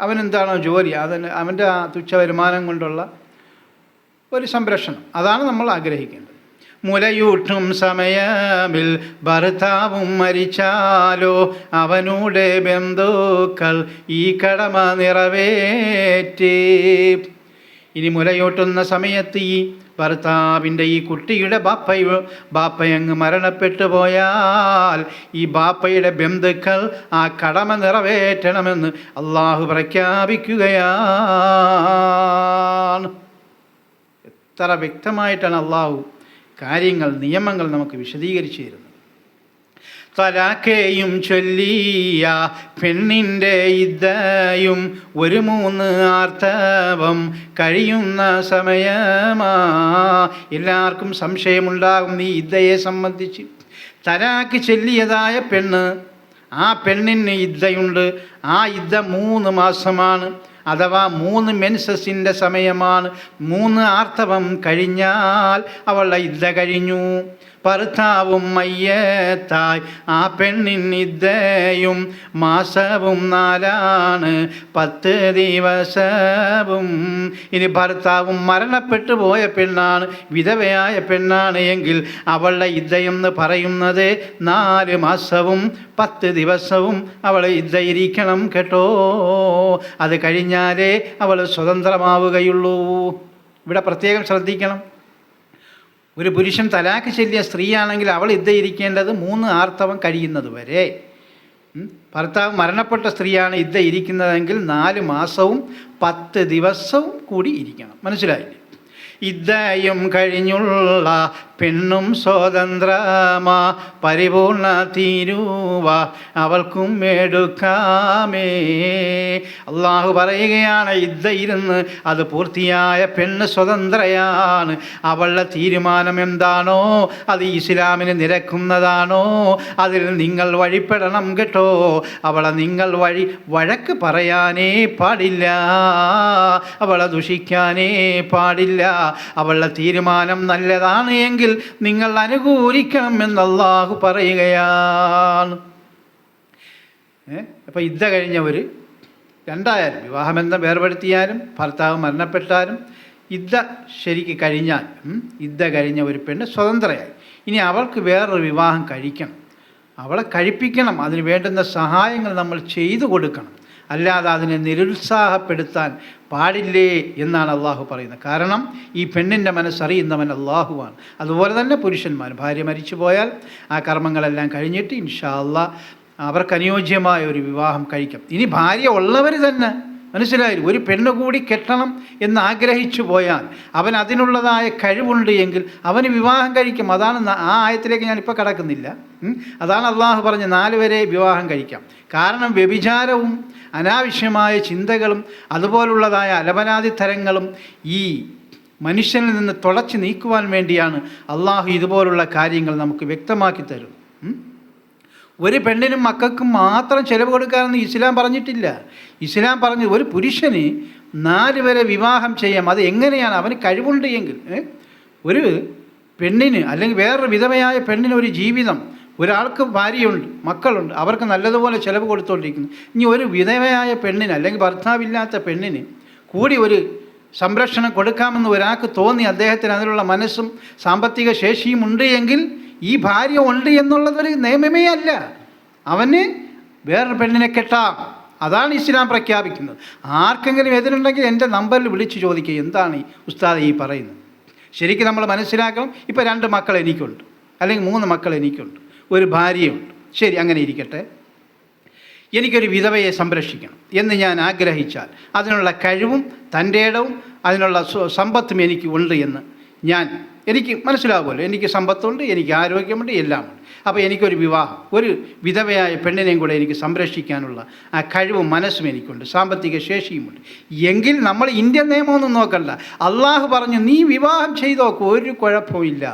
അവനെന്താണോ ജോലി അവൻ്റെ ആ തുച്ഛ വരുമാനം കൊണ്ടുള്ള ഒരു സംരക്ഷണം, അതാണ് നമ്മൾ ആഗ്രഹിക്കേണ്ടത്. മുലയൂട്ടും സമയമിൽ ഭർത്താവും മരിച്ചാലോ അവനുടെ ബന്ധുക്കൾ ഈ കടമ നിറവേറ്റി. ഇനി മുലയൂട്ടുന്ന സമയത്ത് ഈ ഭർത്താവിൻ്റെ ഈ കുട്ടിയുടെ ബാപ്പയങ്ങ് മരണപ്പെട്ടു പോയാൽ ഈ ബാപ്പയുടെ ബന്ധുക്കൾ ആ കടമ നിറവേറ്റണമെന്ന് അള്ളാഹു പ്രഖ്യാപിക്കുകയാണ്. എത്ര വ്യക്തമായിട്ടാണ് അള്ളാഹു നിയമങ്ങൾ നമുക്ക് വിശദീകരിച്ചു തരുന്നത്. തലാഖേയും ചൊല്ലിയ പെണ്ണിൻ്റെ ഇദ്ദയും 3 ആർത്തവം കഴിയുന്ന സമയമാ. എല്ലാവർക്കും സംശയമുണ്ടാകും ഈ ഇദ്ദയെ സംബന്ധിച്ച്. തലാഖ് ചൊല്ലിയതായ പെണ്ണ്, ആ പെണ്ണിന് ഇദ്ദയുണ്ട്. ആ ഇദ്ദ 3 മാസമാണ്, അഥവാ 3 മെൻസസിൻ്റെ സമയമാണ്. 3 ആർത്തവം കഴിഞ്ഞാൽ അവളുടെ ഇദ്ദ കഴിഞ്ഞു. ഭർത്താവും മയ്യത്തായി ആ പെണ്ണിന് ഇദ്ദയും മാസവും 4 10 ദിവസവും. ഇനി ഭർത്താവും മരണപ്പെട്ടു പോയ പെണ്ണാണ്, വിധവയായ പെണ്ണാണ് എങ്കിൽ അവളുടെ ഇദ്ദയെന്ന് പറയുന്നത് 4 മാസവും 10 ദിവസവും അവൾ ഇദ്ദയിരിക്കണം കേട്ടോ. അത് കഴിഞ്ഞാലേ അവൾ സ്വതന്ത്രമാവുകയുള്ളൂ. ഇവിടെ പ്രത്യേകം ശ്രദ്ധിക്കണം. ഒരു പുരുഷൻ തലാഖ് ചൊല്ലിയ സ്ത്രീയാണെങ്കിൽ അവൾ ഇരിക്കേണ്ടത് 3 ആർത്തവം കഴിയുന്നത് വരെ. ഭർത്താവ് മരണപ്പെട്ട സ്ത്രീയാണ് ഇരിക്കുന്നതെങ്കിൽ 4 മാസവും 10 ദിവസവും കൂടി ഇരിക്കണം. മനസ്സിലായില്ലേ? ഇദ്ദയും കഴിഞ്ഞുള്ള പെണ്ണും സ്വതന്ത്രമാ പരിപൂർണ തീരുവ അവൾക്കും എടുക്കാമേ. അള്ളാഹു പറയുകയാണ്, ഇദ്ദയിരുന്ന് അത് പൂർത്തിയായ പെണ്ണ് സ്വതന്ത്രയാണ്. അവളുടെ തീരുമാനം എന്താണോ അത് ഇസ്ലാമിന് നിരക്കുന്നതാണോ അതിൽ നിങ്ങൾ വഴിപ്പെടണം കേട്ടോ. അവളെ നിങ്ങൾ വഴക്ക് പറയാനേ പാടില്ല, അവളെ ദുഷിക്കാനേ പാടില്ല. അവളുടെ തീരുമാനം നല്ലതാണ് എങ്കിൽ നിങ്ങൾ അനുകൂലിക്കണം എന്ന് അല്ലാഹു പറയുകയാണ്. അപ്പോൾ ഇദ്ദ കഴിഞ്ഞവർ രണ്ടായാലും വിവാഹബന്ധം വേർപെടുത്തിയാലും ഭർത്താവ് മരണപ്പെട്ടാലും ഇദ്ദ ശരിക്ക് കഴിഞ്ഞാൽ ഇദ്ദ കഴിഞ്ഞ ഒരു പെണ്ണ് സ്വതന്ത്രയായി. ഇനി അവൾക്ക് വേറൊരു വിവാഹം കഴിക്കണം, അവളെ കഴിപ്പിക്കണം. അതിന് വേണ്ടുന്ന സഹായങ്ങൾ നമ്മൾ ചെയ്തു കൊടുക്കണം. അല്ലാതെ അതിനെ നിരുത്സാഹപ്പെടുത്താൻ പാടില്ലേ എന്നാണ് അള്ളാഹു പറയുന്നത്. കാരണം ഈ പെണ്ണിൻ്റെ മനസ്സറിയുന്നവൻ അള്ളാഹുവാണ്. അതുപോലെ തന്നെ പുരുഷന്മാർ ഭാര്യ മരിച്ചു പോയാൽ ആ കർമ്മങ്ങളെല്ലാം കഴിഞ്ഞിട്ട് ഇൻഷാ അല്ലാഹ് അവർക്ക് അനുയോജ്യമായ ഒരു വിവാഹം കഴിക്കാം. ഇനി ഭാര്യ ഉള്ളവർ തന്നെ മനസ്സിലായില്ല, ഒരു പെണ്ണ് കൂടി കെട്ടണം എന്ന് ആഗ്രഹിച്ചു പോയാൽ അവൻ അതിനുള്ളതായ കഴിവുണ്ട് എങ്കിൽ അവന് വിവാഹം കഴിക്കും. അതാണ് ആ ആയത്തിലേക്ക് ഞാനിപ്പോൾ കടക്കുന്നില്ല. അതാണ് അള്ളാഹു പറഞ്ഞ് 4 വരെ വിവാഹം കഴിക്കാം. കാരണം വ്യഭിചാരവും അനാവശ്യമായ ചിന്തകളും അതുപോലുള്ളതായ അലപനാദി തരങ്ങളും ഈ മനുഷ്യനിൽ നിന്ന് തുടച്ചു നീക്കുവാൻ വേണ്ടിയാണ് അള്ളാഹു ഇതുപോലുള്ള കാര്യങ്ങൾ നമുക്ക് വ്യക്തമാക്കി തരും. ഒരു പെണ്ണിനും മക്കൾക്കും മാത്രം ചിലവ് കൊടുക്കാമെന്ന് ഇസ്ലാം പറഞ്ഞിട്ടില്ല. ഇസ്ലാം പറഞ്ഞു ഒരു പുരുഷന് 4 വരെ വിവാഹം ചെയ്യാം. അത് എങ്ങനെയാണ്? അവന് കഴിവുണ്ട് എങ്കിൽ. ഒരു പെണ്ണിന് അല്ലെങ്കിൽ വേറൊരു വിധവയായ പെണ്ണിന് ഒരു ജീവിതം, ഒരാൾക്ക് ഭാര്യയുണ്ട്, മക്കളുണ്ട്, അവർക്ക് നല്ലതുപോലെ ചിലവ് കൊടുത്തുകൊണ്ടിരിക്കുന്നു. ഇനി ഒരു വിധവയായ പെണ്ണിന് അല്ലെങ്കിൽ ഭർത്താവില്ലാത്ത പെണ്ണിന് കൂടി ഒരു സംരക്ഷണം കൊടുക്കാമെന്ന് ഒരാൾക്ക് തോന്നി, അദ്ദേഹത്തിന് അതിനുള്ള മനസ്സും സാമ്പത്തിക ശേഷിയും ഉണ്ട് എങ്കിൽ ഈ ഭാര്യ ഉണ്ട് എന്നുള്ളതൊരു നിയമമേ അല്ല. അവന് വേറൊരു പെണ്ണിനെ കെട്ടാം. അതാണ് ഇസ്ലാം പ്രഖ്യാപിക്കുന്നത്. ആർക്കെങ്കിലും എതിരുണ്ടെങ്കിൽ എൻ്റെ നമ്പറിൽ വിളിച്ച് ചോദിക്കുക, എന്താണ് ഈ ഉസ്താദ് ഈ പറയുന്നത്? ശരിക്കും നമ്മൾ മനസ്സിലാക്കണം. ഇപ്പോൾ 2 മക്കൾ എനിക്കുണ്ട്, അല്ലെങ്കിൽ 3 മക്കൾ എനിക്കുണ്ട്, ഒരു ഭാര്യയുണ്ട്. ശരി, അങ്ങനെ ഇരിക്കട്ടെ. എനിക്കൊരു വിധവയെ സംരക്ഷിക്കണം എന്ന് ഞാൻ ആഗ്രഹിച്ചാൽ അതിനുള്ള കഴിവും തൻ്റെ ഇടവും അതിനുള്ള സമ്പത്തും എനിക്ക് ഉണ്ട് എന്ന് എനിക്ക് മനസ്സിലാവുമല്ലോ. എനിക്ക് സമ്പത്തുണ്ട്, എനിക്ക് ആരോഗ്യമുണ്ട്, എല്ലാമുണ്ട്. അപ്പോൾ എനിക്കൊരു വിവാഹം, ഒരു വിധവയായ പെണ്ണിനെയും കൂടെ എനിക്ക് സംരക്ഷിക്കാനുള്ള ആ കഴിവും മനസ്സും എനിക്കുണ്ട്, സാമ്പത്തിക ശേഷിയുമുണ്ട് എങ്കിൽ നമ്മൾ ഇന്ത്യൻ നിയമമൊന്നും നോക്കണ്ട. അള്ളാഹു പറഞ്ഞു നീ വിവാഹം ചെയ്തോക്ക്, ഒരു കുഴപ്പമില്ല.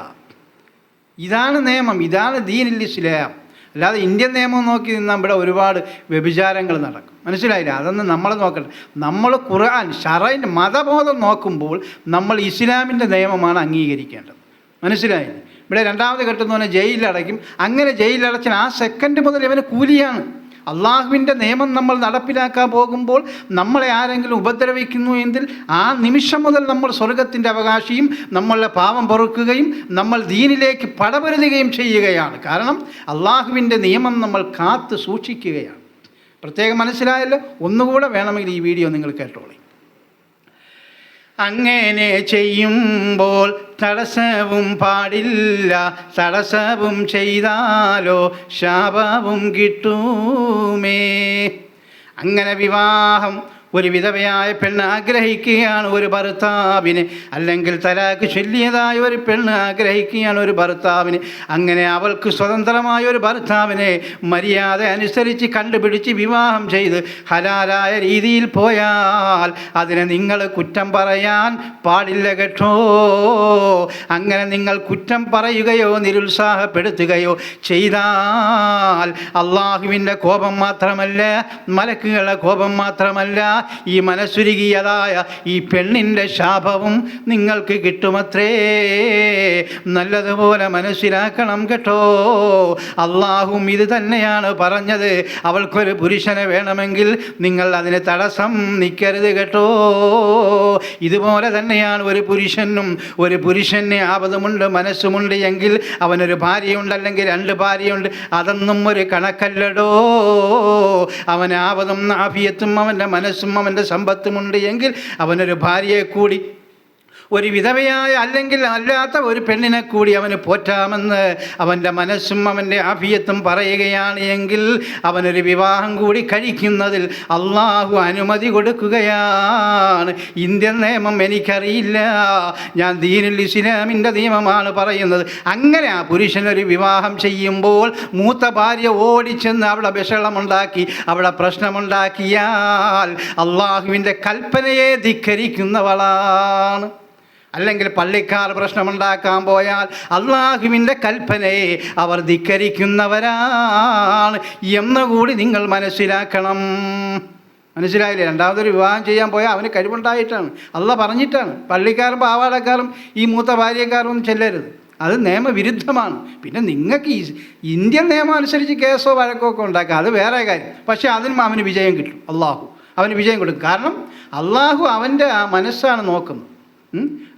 ഇതാണ് നിയമം, ഇതാണ് ദീനുൽ ഇസ്ലാം. അല്ലാതെ ഇന്ത്യൻ നിയമം നോക്കി നിന്നാൽ ഇവിടെ ഒരുപാട് വ്യഭിചാരങ്ങൾ നടക്കും. മനസ്സിലായില്ല? അതൊന്നും നമ്മൾ നോക്കണ്ട. നമ്മൾ ഖുർആൻ ശറഇൻ മതബോധം നോക്കുമ്പോൾ നമ്മൾ ഇസ്ലാമിൻ്റെ നിയമമാണ് അംഗീകരിക്കേണ്ടത്. മനസ്സിലായില്ല? ഇവിടെ 2ാമത് കെട്ടെന്ന് പറഞ്ഞാൽ ജയിലിലടയ്ക്കും. അങ്ങനെ ജയിലിലടച്ചാൽ ആ സെക്കൻഡ് മുതൽ ഇവന് കൂലിയാണ്. അള്ളാഹുവിൻ്റെ നിയമം നമ്മൾ നടപ്പിലാക്കാൻ പോകുമ്പോൾ നമ്മളെ ആരെങ്കിലും ഉപദ്രവിക്കുന്നു എങ്കിൽ ആ നിമിഷം മുതൽ നമ്മൾ സ്വർഗത്തിൻ്റെ അവകാശിയും നമ്മളുടെ പാപം പൊറുക്കുകയും നമ്മൾ ദീനിലേക്ക് പടപൊരുതുകയും ചെയ്യുകയാണ്. കാരണം അള്ളാഹുവിൻ്റെ നിയമം നമ്മൾ കാത്ത് സൂക്ഷിക്കുകയാണ്. പ്രത്യേകം മനസ്സിലായല്ലോ? ഒന്നുകൂടെ വേണമെങ്കിൽ ഈ വീഡിയോ നിങ്ങൾ കേട്ടോളി. അങ്ങനെ ചെയ്യുമ്പോൾ തടസ്സവും പാടില്ല, തടസ്സവും ചെയ്താലോ ശാപവും കിട്ടുമേ. അങ്ങനെ വിവാഹം ഒരു വിധവയായ പെണ്ണ് ആഗ്രഹിക്കുകയാണ് ഒരു ഭർത്താവിന്, അല്ലെങ്കിൽ തലാഖ് ചൊല്ലിയതായ ഒരു പെണ്ണ് ആഗ്രഹിക്കുകയാണ് ഒരു ഭർത്താവിന്. അങ്ങനെ അവൾക്ക് സ്വതന്ത്രമായ ഒരു ഭർത്താവിനെ മര്യാദ അനുസരിച്ച് കണ്ടുപിടിച്ച് വിവാഹം ചെയ്ത് ഹലാലായ രീതിയിൽ പോയാൽ അതിനെ നിങ്ങൾ കുറ്റം പറയാൻ പാടില്ല കേട്ടോ. അങ്ങനെ നിങ്ങൾ കുറ്റം പറയുകയോ നിരുത്സാഹപ്പെടുത്തുകയോ ചെയ്താൽ അള്ളാഹുവിൻ്റെ കോപം മാത്രമല്ല, മലക്കുകളുടെ കോപം മാത്രമല്ല, ഈ മനസ്സുരുകിയതായ ഈ പെണ്ണിൻ്റെ ശാപവും നിങ്ങൾക്ക് കിട്ടുമത്രേ. നല്ലതുപോലെ മനസ്സിലാക്കണം കേട്ടോ. അള്ളാഹും ഇത് തന്നെയാണ് പറഞ്ഞത്. അവൾക്കൊരു പുരുഷനെ വേണമെങ്കിൽ നിങ്ങൾ അതിന് തടസ്സം നിൽക്കരുത് കേട്ടോ. ഇതുപോലെ തന്നെയാണ് ഒരു പുരുഷന് ആപത്തുമുണ്ട്, മനസ്സുമുണ്ട് എങ്കിൽ അവനൊരു ഭാര്യയുണ്ട്, അല്ലെങ്കിൽ 2 ഭാര്യയുണ്ട്. അതൊന്നും ഒരു കണക്കല്ലടോ. അവന് ആപത്തും ആഫിയത്തും അവൻ്റെ മനസ്സും അവൻ്റെ സമ്പത്തുമുണ്ട് എങ്കിൽ അവനൊരു ഭാര്യയെ കൂടി, ഒരു വിധവയായ അല്ലെങ്കിൽ അല്ലാത്ത ഒരു പെണ്ണിനെ കൂടി അവന് പോറ്റാമെന്ന് അവൻ്റെ മനസ്സും അവൻ്റെ ആഫിയത്തും പറയുകയാണ് എങ്കിൽ അവനൊരു വിവാഹം കൂടി കഴിക്കുന്നതിൽ അള്ളാഹു അനുമതി കൊടുക്കുകയാണ്. ഇന്ത്യൻ നിയമം എനിക്കറിയില്ല, ഞാൻ ദീനുൽ ഇസ്ലാമിൻ്റെ നിയമമാണ് പറയുന്നത്. അങ്ങനെ ആ പുരുഷനൊരു വിവാഹം ചെയ്യുമ്പോൾ മൂത്ത ഭാര്യ ഓടിച്ചെന്ന് അവിടെ ബഹളമുണ്ടാക്കി, അവിടെ പ്രശ്നമുണ്ടാക്കിയാൽ അള്ളാഹുവിൻ്റെ കൽപ്പനയെ ധിക്കരിക്കുന്നവളാണ്. അല്ലെങ്കിൽ പള്ളിക്കാർ പ്രശ്നമുണ്ടാക്കാൻ പോയാൽ അള്ളാഹുവിൻ്റെ കൽപ്പനയെ അവർ ധിക്കരിക്കുന്നവരാണ് എന്നുകൂടി നിങ്ങൾ മനസ്സിലാക്കണം. മനസ്സിലായില്ലേ? 2ാമതൊരു വിവാഹം ചെയ്യാൻ പോയാൽ അവന് കഴിവുണ്ടായിട്ടാണ്, അള്ളാഹ് പറഞ്ഞിട്ടാണ്. പള്ളിക്കാരും പാവാടക്കാരും ഈ മൂത്ത ഭാര്യക്കാരും ചെല്ലരുത്, അത് നിയമവിരുദ്ധമാണ്. പിന്നെ നിങ്ങൾക്ക് ഇന്ത്യൻ നിയമം അനുസരിച്ച് കേസോ വഴക്കോ ഒക്കെ ഉണ്ടാക്കുക, അത് വേറെ കാര്യം. പക്ഷേ അതിനും അവന് വിജയം കിട്ടും. അള്ളാഹു അവന് വിജയം കൊടുക്കും. കാരണം അള്ളാഹു അവൻ്റെ ആ മനസ്സാണ് നോക്കുന്നത്.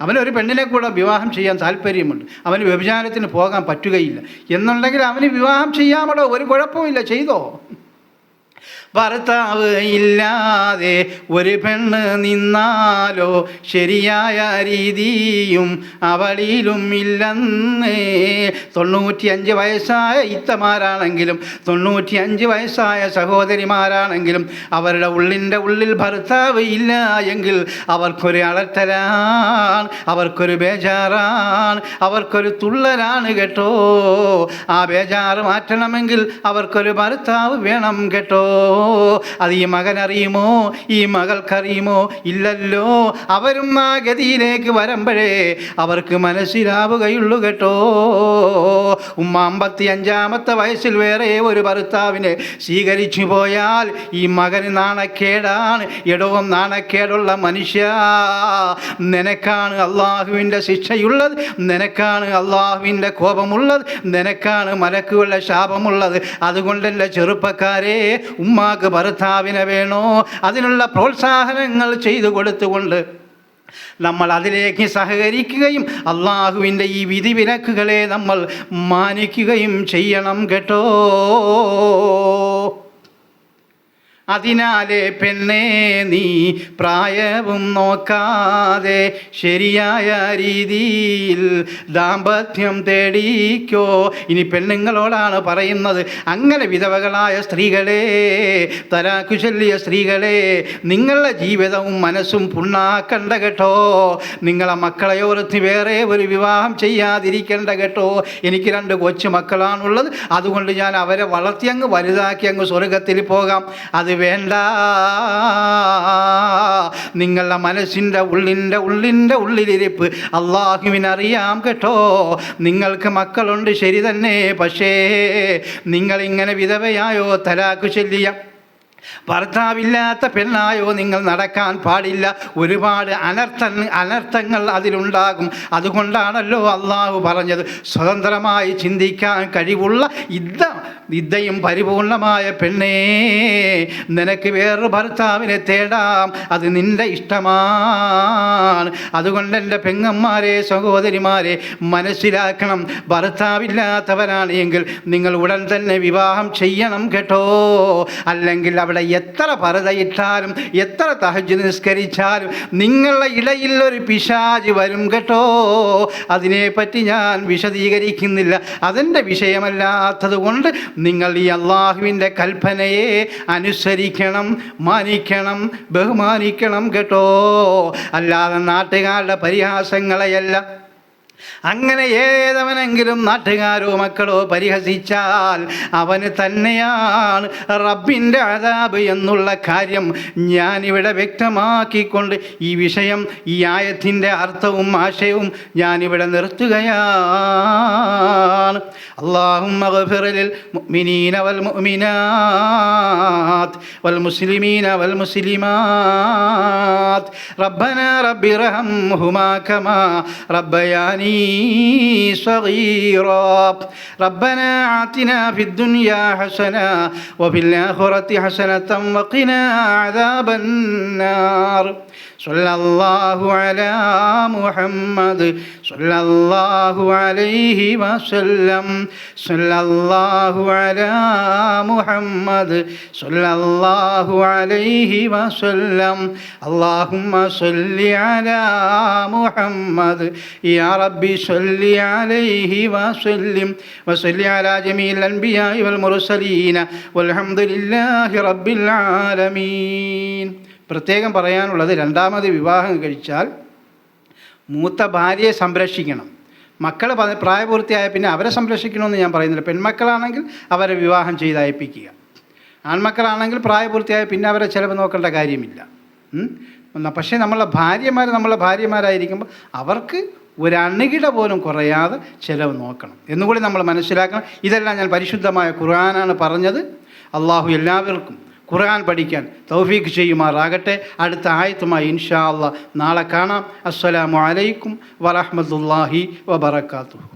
അവനൊരു പെണ്ണിനെ കൂടെ വിവാഹം ചെയ്യാൻ താല്പര്യമുണ്ട്, അവന് വ്യഭിചാരത്തിന് പോകാൻ പറ്റുകയില്ല എന്നുണ്ടെങ്കിൽ അവന് വിവാഹം ചെയ്യാമല്ലോ, ഒരു കുഴപ്പമില്ല, ചെയ്തോ. ഭർത്താവ് ഇല്ലാതെ ഒരു പെണ്ണ് നിന്നാലോ ശരിയായ രീതിയും അവളിലും ഇല്ലെന്നേ. 95 വയസ്സായ ഇത്തമാരാണെങ്കിലും 95 വയസ്സായ സഹോദരിമാരാണെങ്കിലും അവരുടെ ഉള്ളിൽ ഭർത്താവ് ഇല്ല എങ്കിൽ അവർക്കൊരു അളത്തലാണ്, അവർക്കൊരു ബേജാറാണ്, അവർക്കൊരു തുള്ളലാണ് കേട്ടോ. ആ ബേജാറ് മാറ്റണമെങ്കിൽ അവർക്കൊരു ഭർത്താവ് വേണം കേട്ടോ. അത് ഈ മകനറിയുമോ, ഈ മകൾക്കറിയുമോ? ഇല്ലല്ലോ. അവരും ആ ഗതിയിലേക്ക് വരുമ്പോഴേ അവർക്ക് മനസ്സിലാവുകയുള്ളൂ കേട്ടോ. ഉമ്മ 55-ാമത്തെ വയസ്സിൽ വേറെ ഒരു ഭർത്താവിനെ സ്വീകരിച്ചു പോയാൽ ഈ മകന് നാണക്കേടാണ്. എടവും നാണക്കേടുള്ള മനുഷ്യ, നിനക്കാണ് അള്ളാഹുവിൻ്റെ ശിക്ഷയുള്ളത്, നിനക്കാണ് അള്ളാഹുവിൻ്റെ കോപമുള്ളത്, നിനക്കാണ് മലക്കുകളുടെ ശാപമുള്ളത്. അതുകൊണ്ടല്ല ചെറുപ്പക്കാരെ, ഉമ്മാക്ക് ഭർത്താവിനെ വേണോ? അതിനുള്ള പ്രോത്സാഹനങ്ങൾ ചെയ്തു കൊടുത്തുകൊണ്ട് നമ്മൾ അതിലേക്ക് സഹകരിക്കുകയും അള്ളാഹുവിൻ്റെ ഈ വിധിവിലക്കുകളെ നമ്മൾ മാനിക്കുകയും ചെയ്യണം കേട്ടോ. അതിനാലെ പെണ്ണേ നീ പ്രായവും നോക്കാതെ ശരിയായ രീതിയിൽ ദാമ്പത്യം തേടിക്കോ. ഇനി പെണ്ണുങ്ങളോടാണ് പറയുന്നത്. അങ്ങനെ വിധവകളായ സ്ത്രീകളെ, തലാഖ് ചൊല്ലിയ സ്ത്രീകളെ, നിങ്ങളുടെ ജീവിതവും മനസ്സും പുണ്ണാക്കണ്ട കേട്ടോ. നിങ്ങളെ മക്കളെ ഓർത്ത് വേറെ ഒരു വിവാഹം ചെയ്യാതിരിക്കേണ്ട കേട്ടോ. എനിക്ക് 2 കൊച്ചു മക്കളാണുള്ളത്. അതുകൊണ്ട് ഞാൻ അവരെ വളർത്തി അങ്ങ് വലുതാക്കി അങ്ങ് സ്വർഗത്തിൽ പോകാം. അത് വേണ്ട. നിങ്ങളുടെ മനസ്സിൻ്റെ ഉള്ളിലിരിപ്പ് അള്ളാഹുവിനറിയാം കേട്ടോ. നിങ്ങൾക്ക് മക്കളുണ്ട്, ശരി തന്നെ. പക്ഷേ നിങ്ങളിങ്ങനെ വിധവയായോ, തലാഖ് ചൊല്ലിയ ഭർത്താവില്ലാത്ത പെണ്ണായോ നിങ്ങൾ നടക്കാൻ പാടില്ല. ഒരുപാട് അനർത്ഥങ്ങൾ അതിലുണ്ടാകും. അതുകൊണ്ടാണല്ലോ അള്ളാഹു പറഞ്ഞത്, സ്വതന്ത്രമായി ചിന്തിക്കാൻ കഴിവുള്ള ഇദ്ദയും പരിപൂർണമായ പെണ്ണേ, നിനക്ക് വേറൊരു ഭർത്താവിനെ തേടാം, അത് നിൻ്റെ ഇഷ്ടമാണ്. അതുകൊണ്ട് എൻ്റെ പെങ്ങന്മാരെ, സഹോദരിമാരെ മനസ്സിലാക്കണം. ഭർത്താവില്ലാത്തവരാണ് എങ്കിൽ നിങ്ങൾ ഉടൻ തന്നെ വിവാഹം ചെയ്യണം കേട്ടോ. അല്ലെങ്കിൽ അവിടെ എത്ര പർദയിട്ടാലും എത്ര തഹജ്ജുദ് നിസ്കരിച്ചാലും നിങ്ങളുടെ ഇടയിൽ ഒരു പിശാച് വരും കേട്ടോ. അതിനെപ്പറ്റി ഞാൻ വിശദീകരിക്കുന്നില്ല, അതെൻ്റെ വിഷയമല്ലാത്തത് കൊണ്ട് നിങ്ങൾ ഈ അള്ളാഹുവിൻ്റെ കൽപ്പനയെ അനുസരിക്കണം, മാനിക്കണം, ബഹുമാനിക്കണം കേട്ടോ. അല്ലാതെ നാട്ടുകാരുടെ പരിഹാസങ്ങളെയല്ല. അങ്ങനെ ഏതവനെങ്കിലും നാട്ടുകാരോ മക്കളോ പരിഹസിച്ചാൽ അവന് തന്നെയാണ് റബ്ബിൻ്റെ അദാബ് എന്നുള്ള കാര്യം ഞാനിവിടെ വ്യക്തമാക്കിക്കൊണ്ട് ഈ വിഷയം, ഈ ആയത്തിൻ്റെ അർത്ഥവും ആശയവും ഞാനിവിടെ നിർത്തുകയാണ്. അല്ലാഹുമ്മ ഗ്ഫിർ ലിൽ മുഅ്മിനീന വൽ മുഅ്മിനാത്ത് വൽ മുസ്ലിമീന വൽ മുസ്ലിമാത്ത് റബ്ബനാ റബ്ബിർഹംഹുമാ കമാ റബ്ബയാനി صغيرا ربنا آتنا في الدنيا حسنة وفي الآخرة حسنة وقنا عذاب النار. صلى الله على محمد صلى الله عليه وسلم. صلى الله على محمد صلى الله عليه وسلم. اللهم صل على محمد يا ربي صل عليه وسلم وصل على جميع الأنبياء والمرسلين والحمد لله رب العالمين. പ്രത്യേകം പറയാനുള്ളത്, രണ്ടാമത് വിവാഹം കഴിച്ചാൽ മൂത്ത ഭാര്യയെ സംരക്ഷിക്കണം. മക്കൾ പ്രായപൂർത്തിയായ പിന്നെ അവരെ സംരക്ഷിക്കണമെന്ന് ഞാൻ പറയുന്നില്ല. പെൺമക്കളാണെങ്കിൽ അവരെ വിവാഹം ചെയ്ത് അയപ്പിക്കുക. ആൺമക്കളാണെങ്കിൽ പ്രായപൂർത്തിയായ പിന്നെ അവരെ ചിലവ് നോക്കേണ്ട കാര്യമില്ല. പക്ഷേ നമ്മളെ ഭാര്യമാരായിരിക്കുമ്പോൾ അവർക്ക് ഒരണുകിട പോലും കുറയാതെ ചിലവ് നോക്കണം എന്നുകൂടി നമ്മൾ മനസ്സിലാക്കണം. ഇതെല്ലാം ഞാൻ പരിശുദ്ധമായ ഖുർആനാണ് പറഞ്ഞത്. അള്ളാഹു എല്ലാവർക്കും ഖുർആൻ പഠിക്കാൻ തൗഫീഖ് ചെയ്യുമാറാകട്ടെ. അടുത്ത ആയത്തുമായി ഇൻഷാ അല്ലാഹ് നാളെ കാണാം. അസ്സലാമു അലൈക്കും വറഹ്മത്തുള്ളാഹി വബറകാതുഹു.